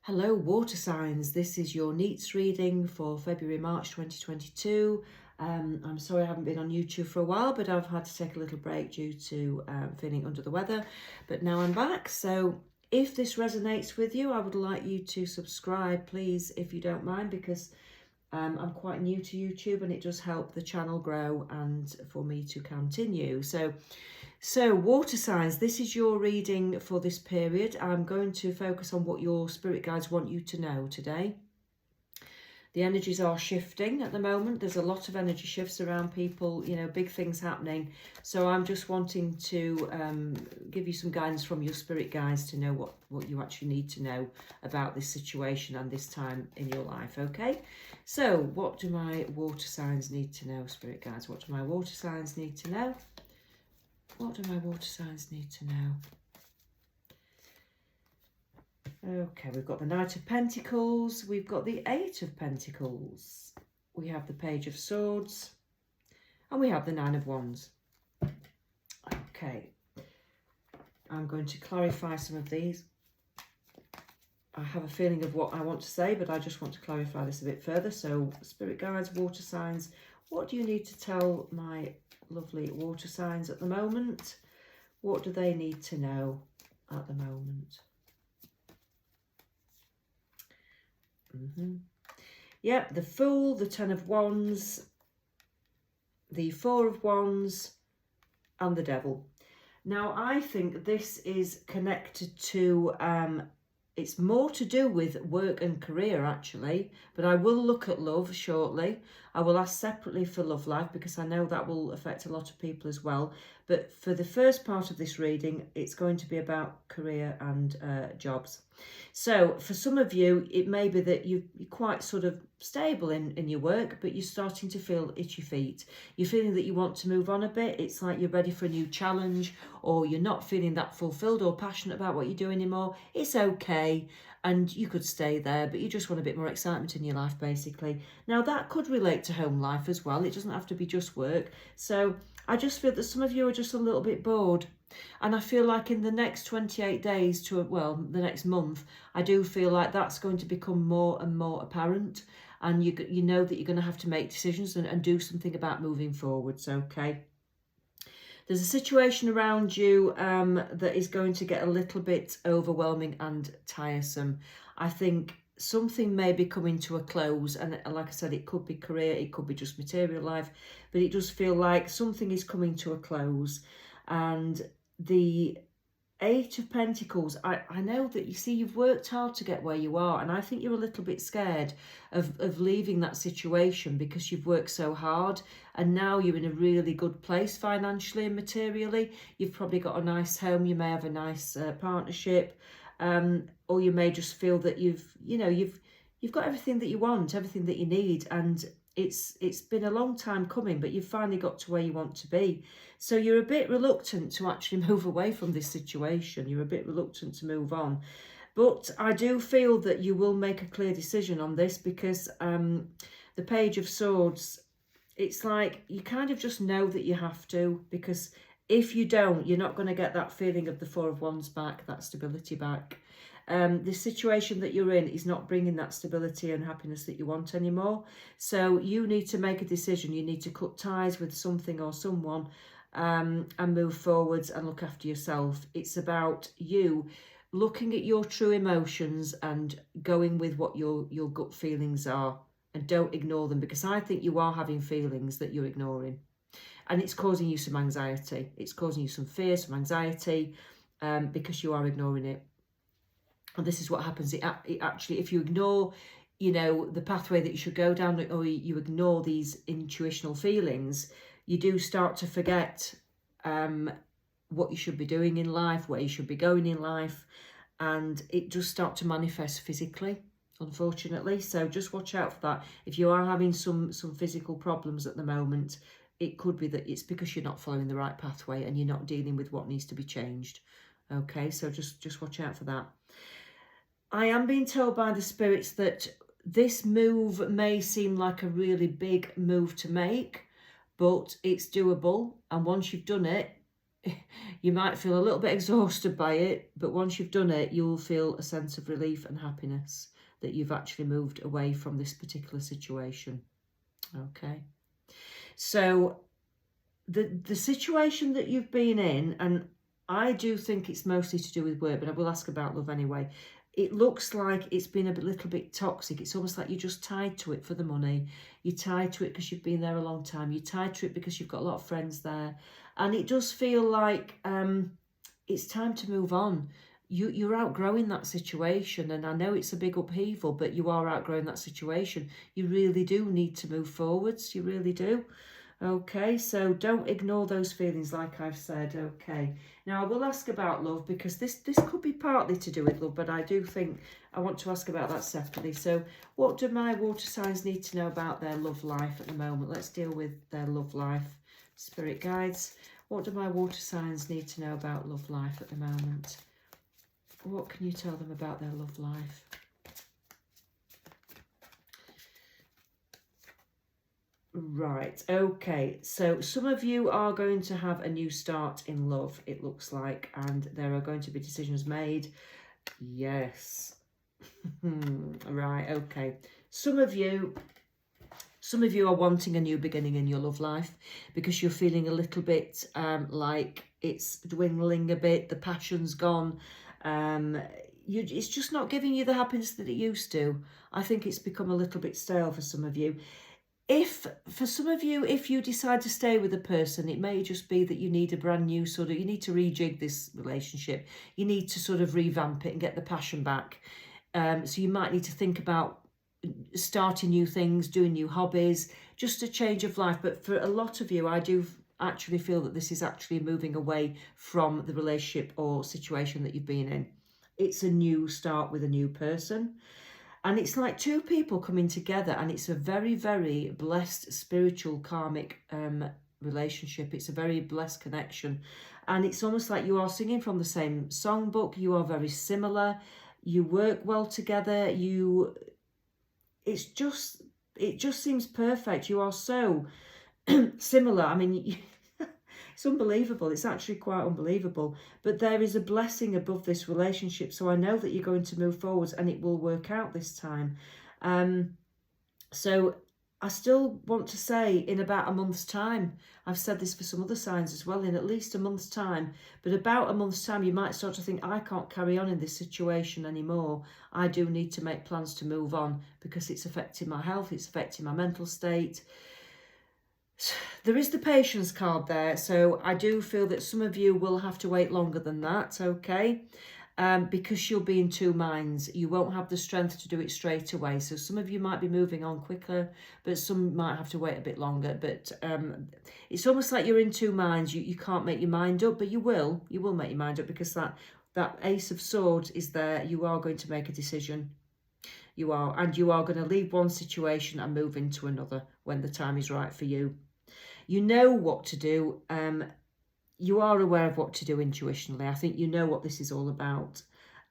Hello, water signs. This is your NEETS reading for February-March 2022. I'm sorry I haven't been on YouTube for a while, but I've had to take a little break due to feeling under the weather. But now I'm back. So if this resonates with you, I would like you to subscribe, please, if you don't mind, because I'm quite new to YouTube and it does help the channel grow and for me to continue. So water signs, this is your reading for this period. I'm going to focus on what your spirit guides want you to know today. The energies are shifting at the moment. There's a lot of energy shifts around people, big things happening. So I'm just wanting to give you some guidance from your spirit guides to know what you actually need to know about this situation and this time in your life, okay? So what do my water signs need to know, spirit guides? What do my water signs need to know? What do my water signs need to know? Okay, we've got the Knight of Pentacles. We've got the Eight of Pentacles. We have the Page of Swords. And we have the Nine of Wands. Okay. I'm going to clarify some of these. I have a feeling of what I want to say, but I just want to clarify this a bit further. So, spirit guides, water signs, what do you need to tell my lovely water signs at the moment? What do they need to know at the moment? Yep, the Fool, the Ten of Wands, the Four of Wands, and the Devil. Now, I think this is connected to, it's more to do with work and career, actually, but I will look at love shortly. I will ask separately for love life because I know that will affect a lot of people as well. But for the first part of this reading, it's going to be about career and jobs. So for some of you, it may be that you're quite sort of stable in your work, but you're starting to feel itchy feet. You're feeling that you want to move on a bit. It's like you're ready for a new challenge, or you're not feeling that fulfilled or passionate about what you do anymore. It's okay. And you could stay there, but you just want a bit more excitement in your life, basically. Now, that could relate to home life as well. It doesn't have to be just work. So I just feel that some of you are just a little bit bored. And I feel like in the next 28 days to, well, the next month, I do feel like that's going to become more and more apparent. And you know that you're going to have to make decisions and do something about moving forwards, okay? There's a situation around you that is going to get a little bit overwhelming and tiresome. I think something may be coming to a close, and like I said, it could be career, it could be just material life, but it does feel like something is coming to a close. And the Eight of Pentacles, I know that you've worked hard to get where you are, and I think you're a little bit scared of leaving that situation because you've worked so hard and now you're in a really good place financially and materially. You've probably got a nice home, you may have a nice partnership, or you may just feel that you've got everything that you want, everything that you need, and it's been a long time coming, but you've finally got to where you want to be. So you're a bit reluctant to actually move away from this situation. You're a bit reluctant to move on. But I do feel that you will make a clear decision on this because the Page of Swords, it's like you kind of just know that you have to, because if you don't, you're not going to get that feeling of the Four of Wands back, that stability back. The situation that you're in is not bringing that stability and happiness that you want anymore. So you need to make a decision. You need to cut ties with something or someone and move forwards and look after yourself. It's about you looking at your true emotions and going with what your gut feelings are, and don't ignore them, because I think you are having feelings that you're ignoring and it's causing you some anxiety. It's causing you some fear, some anxiety, because you are ignoring it. And this is what happens. It actually, if you ignore, the pathway that you should go down, or you ignore these intuitional feelings, you do start to forget what you should be doing in life, where you should be going in life, and it does start to manifest physically, unfortunately. So just watch out for that. If you are having some physical problems at the moment, it could be that it's because you're not following the right pathway and you're not dealing with what needs to be changed. Okay, so just watch out for that. I am being told by the spirits that this move may seem like a really big move to make, but it's doable. And once you've done it, you might feel a little bit exhausted by it, but once you've done it, you'll feel a sense of relief and happiness that you've actually moved away from this particular situation. Okay. So the situation that you've been in, and I do think it's mostly to do with work, but I will ask about love anyway. It looks like it's been a little bit toxic. It's almost like you're just tied to it for the money. You're tied to it because you've been there a long time. You're tied to it because you've got a lot of friends there. And it does feel like it's time to move on. You're outgrowing that situation. And I know it's a big upheaval, but you are outgrowing that situation. You really do need to move forwards. You really do. Okay, so don't ignore those feelings like I've said. Okay, now I will ask about love because this could be partly to do with love, but I do think I want to ask about that separately. So what do my water signs need to know about their love life at the moment? Let's deal with their love life. Spirit guides, what do my water signs need to know about love life at the moment? What can you tell them about their love life? Right, okay, so some of you are going to have a new start in love, it looks like, and there are going to be decisions made. Yes. Right, okay. Some of you are wanting a new beginning in your love life because you're feeling a little bit like it's dwindling a bit, the passion's gone. It's just not giving you the happiness that it used to. I think it's become a little bit stale for some of you. For some of you, if you decide to stay with a person, it may just be that you need a brand new you need to rejig this relationship. You need to sort of revamp it and get the passion back. So you might need to think about starting new things, doing new hobbies, just a change of life. But for a lot of you, I do actually feel that this is actually moving away from the relationship or situation that you've been in. It's a new start with a new person. And it's like two people coming together, and it's a very, very blessed, spiritual, karmic relationship. It's a very blessed connection. And it's almost like you are singing from the same songbook. You are very similar. You work well together. It just seems perfect. You are so similar. I mean, it's unbelievable. It's actually quite unbelievable. But there is a blessing above this relationship. So I know that you're going to move forwards and it will work out this time. So I still want to say in about a month's time, I've said this for some other signs as well, in at least a month's time, but about a month's time, you might start to think, I can't carry on in this situation anymore. I do need to make plans to move on because it's affecting my health. It's affecting my mental state. There is the patience card there, so I do feel that some of you will have to wait longer than that, okay? Because you'll be in two minds. You won't have the strength to do it straight away. So some of you might be moving on quicker, but some might have to wait a bit longer. But it's almost like you're in two minds. You can't make your mind up, but you will. You will make your mind up because that Ace of Swords is there. You are going to make a decision. You are. And you are going to leave one situation and move into another when the time is right for you. You know what to do. You are aware of what to do intuitionally. I think you know what this is all about.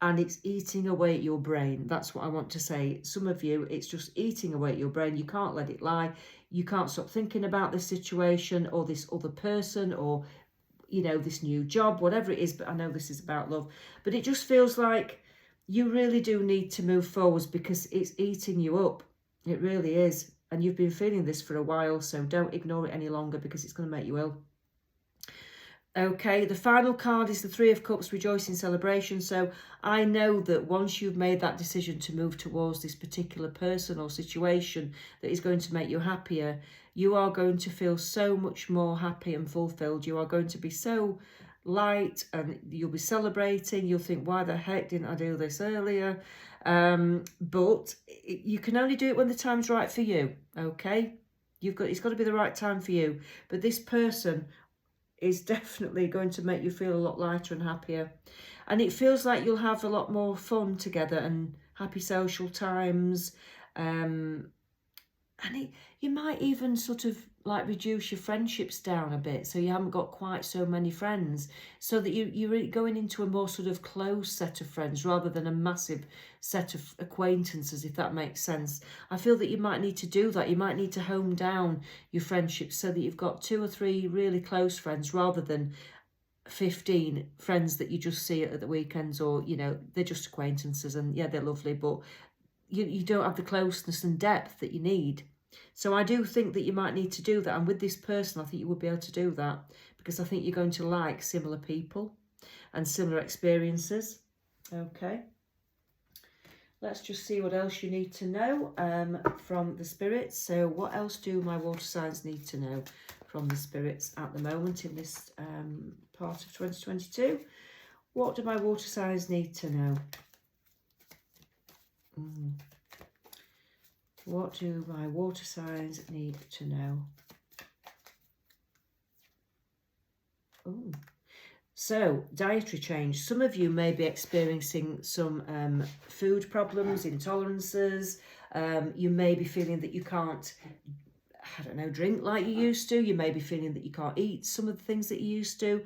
And it's eating away at your brain. That's what I want to say. Some of you, it's just eating away at your brain. You can't let it lie. You can't stop thinking about this situation or this other person or, you know, this new job, whatever it is. But I know this is about love. But it just feels like you really do need to move forwards because it's eating you up. It really is. And you've been feeling this for a while, so don't ignore it any longer because it's going to make you ill. Okay, the final card is the Three of Cups, Rejoicing, Celebration. So I know that once you've made that decision to move towards this particular person or situation that is going to make you happier, you are going to feel so much more happy and fulfilled. You are going to be so light and you'll be celebrating. You'll think, why the heck didn't I do this earlier? But you can only do it when the time's right for you, okay? It's got to be the right time for you. But this person is definitely going to make you feel a lot lighter and happier. And it feels like you'll have a lot more fun together and happy social times. You might even sort of like reduce your friendships down a bit so you haven't got quite so many friends, so that you're going into a more sort of close set of friends rather than a massive set of acquaintances, if that makes sense. I feel that you might need to do that. You might need to hone down your friendships so that you've got 2 or 3 really close friends rather than 15 friends that you just see at the weekends, or, you know, they're just acquaintances, and yeah, they're lovely, but you don't have the closeness and depth that you need. So I do think that you might need to do that. And with this person, I think you would be able to do that, because I think you're going to like similar people and similar experiences. Okay. Let's just see what else you need to know from the spirits. So what else do my water signs need to know from the spirits at the moment in this part of 2022? What do my water signs need to know? What do my water signs need to know? Ooh. So, dietary change. Some of you may be experiencing some food problems, intolerances. You may be feeling that you can't, I don't know, drink like you used to. You may be feeling that you can't eat some of the things that you used to.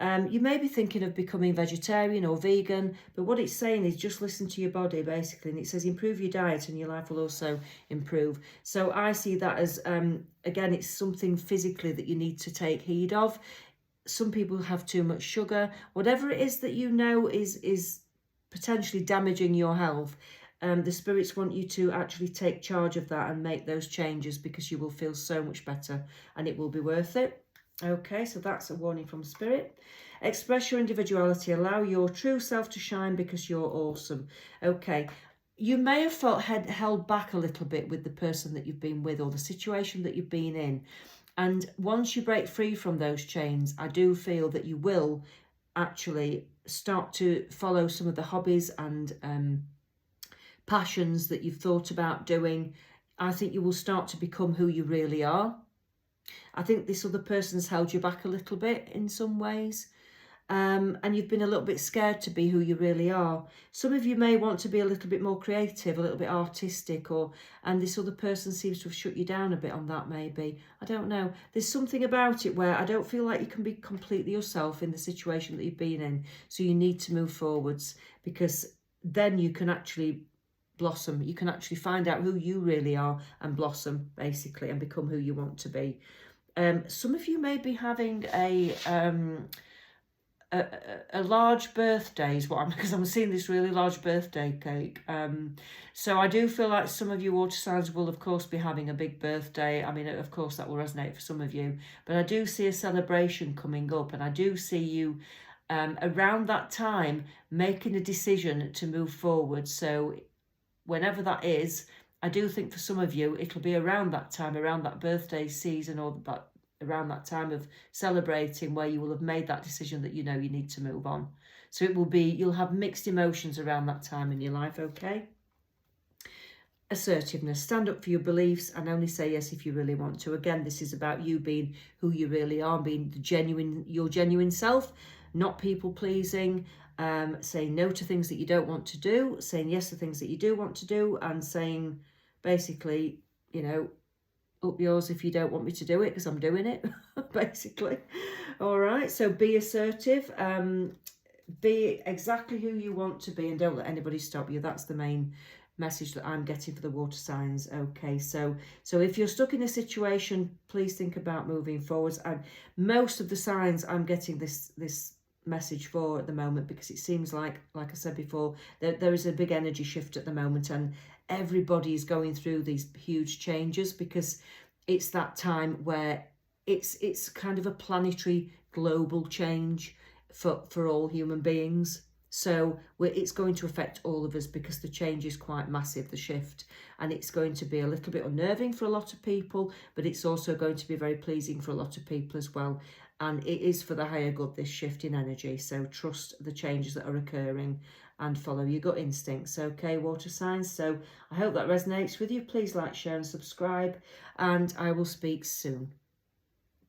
You may be thinking of becoming vegetarian or vegan, but what it's saying is just listen to your body, basically. And it says improve your diet and your life will also improve. So I see that as, again, it's something physically that you need to take heed of. Some people have too much sugar. Whatever it is that you know is potentially damaging your health, the spirits want you to actually take charge of that and make those changes, because you will feel so much better and it will be worth it. Okay, so that's a warning from spirit. Express your individuality. Allow your true self to shine because you're awesome. Okay, you may have felt held back a little bit with the person that you've been with or the situation that you've been in. And once you break free from those chains, I do feel that you will actually start to follow some of the hobbies and passions that you've thought about doing. I think you will start to become who you really are. I think this other person's held you back a little bit in some ways. And you've been a little bit scared to be who you really are. Some of you may want to be a little bit more creative, a little bit artistic, and this other person seems to have shut you down a bit on that, maybe. I don't know. There's something about it where I don't feel like you can be completely yourself in the situation that you've been in. So you need to move forwards, because then you can actually blossom. You can actually find out who you really are and blossom, basically, and become who you want to be. Some of you may be having a large birthday is what I'm, because I'm seeing this really large birthday cake. So I do feel like some of you water signs will of course be having a big birthday. I mean, of course that will resonate for some of you, but I do see a celebration coming up, and I do see you around that time making a decision to move forward. So whenever that is, I do think for some of you it'll be around that time, around that birthday season, or that around that time of celebrating, where you will have made that decision that you know you need to move on. So it will be, you'll have mixed emotions around that time in your life. Okay. Assertiveness. Stand up for your beliefs and only say yes if you really want to. Again, this is about you being who you really are, being your genuine self, not people pleasing, saying no to things that you don't want to do, saying yes to things that you do want to do, and saying basically, you know, up yours if you don't want me to do it, because I'm doing it, basically. All right, so be assertive, be exactly who you want to be, and don't let anybody stop you. That's the main message that I'm getting for the water signs. Okay, so if you're stuck in a situation, please think about moving forwards. And most of the signs I'm getting this message for at the moment, because it seems like I said before, there is a big energy shift at the moment, and everybody is going through these huge changes, because it's that time where it's kind of a planetary global change for all human beings. So it's going to affect all of us, because the change is quite massive, the shift, and it's going to be a little bit unnerving for a lot of people, but it's also going to be very pleasing for a lot of people as well. And it is for the higher good, this shift in energy. So trust the changes that are occurring and follow your gut instincts. Okay, water signs. So I hope that resonates with you. Please like, share and subscribe, and I will speak soon.